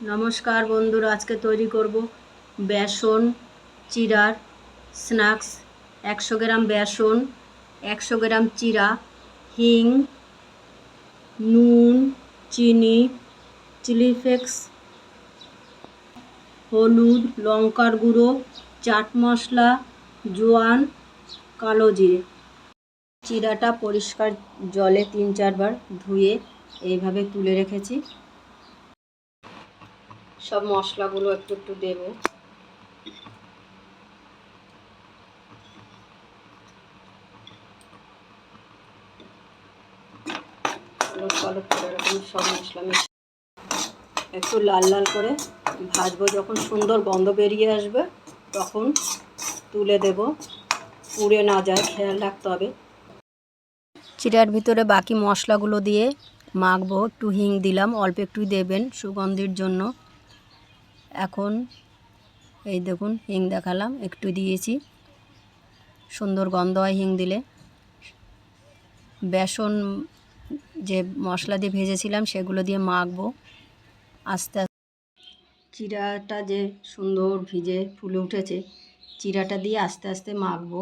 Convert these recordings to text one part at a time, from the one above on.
নমস্কার বন্ধুরা, আজকে তৈরি করব বেসন চিড়ার স্ন্যাক্স। 100 গ্রাম বেসন, 100 গ্রাম চিড়া, হিং, নুন, চিনি, চিলি ফ্লেক্স, হলুদ, লঙ্কার গুঁড়ো, চাট মশলা, জোয়ান, কালো জিরে। চিড়াটা পরিষ্কার জলে 3-4 বার ধুয়ে এইভাবে তুলে রেখেছি। সব মশলাগুলো একটু একটু দেব। এরকম সব মশলা একটু লাল লাল করে ভাজবো। যখন সুন্দর গন্ধ বেরিয়ে আসবে তখন তুলে দেব, পুড়ে না যায় খেয়াল রাখতে হবে। চিড়ার ভিতরে বাকি মশলাগুলো দিয়ে মাখবো। একটু হিং দিলাম, অল্প একটু দেবেন সুগন্ধির জন্য। এখন এই দেখুন হিং দেখালাম, একটু দিয়েছি, সুন্দর গন্ধ হয় হিং দিলে। বেসন যে মশলা দিয়ে ভেজেছিলাম সেগুলো দিয়ে মাখবো আস্তে আস্তে। চিড়াটা যে সুন্দর ভিজে ফুলে উঠেছে, চিড়াটা দিয়ে আস্তে আস্তে মাখবো,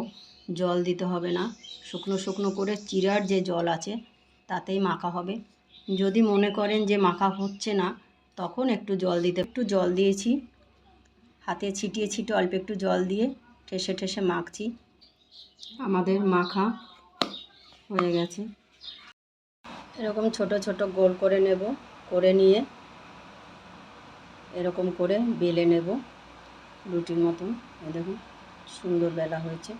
জল দিতে হবে না। শুকনো শুকনো করে চিড়ার যে জল আছে তাতেই মাখা হবে। যদি মনে করেন যে মাখা হচ্ছে না, তখন একটু জল দিতে। একটু জল দিয়েছি, হাতে ছিটিয়ে ছিটিয়ে অল্প একটু জল দিয়ে ঠেসে ঠেসে মাখছি। আমাদের মাখা হয়ে গেছে। এরকম ছোট ছোট গোল করে নেব, করে নিয়ে এরকম করে বেলে নেব রুটির মতন। দেখুন সুন্দর বেলা হয়েছে।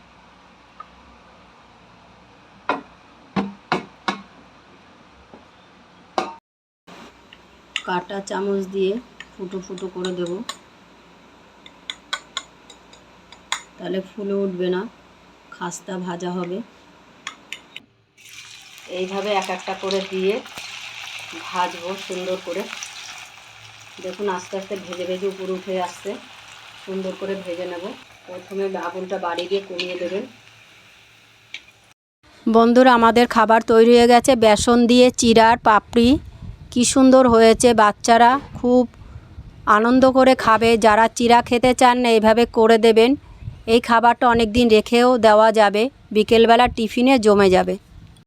কাঁটা চামচ দিয়ে ফুটো ফুটো করে দেব, তাহলে ফুলে উঠবে না, খাস্তা ভাজা হবে। এইভাবে এক একটা করে দিয়ে ভাজবো সুন্দর করে। দেখুন আস্তে আস্তে ভেজে ভেজে উপরে উঠে আসছে। সুন্দর করে ভেজে নেব। প্রথমে আগুনটা বাড়িয়ে দিয়ে কমিয়ে দেবেন। বন্ধুরা, আমাদের খাবার তৈরি হয়ে গেছে। বেসন দিয়ে চিড়ার পাপড়ি কি সুন্দর হয়েছে। বাচ্চারা খুব আনন্দ করে খাবে। যারা চিড়া খেতে চান না, এইভাবে করে দেবেন। এই খাবারটা অনেক দিন রেখেও দেওয়া যাবে, বিকেলবেলা টিফিনে জমে যাবে।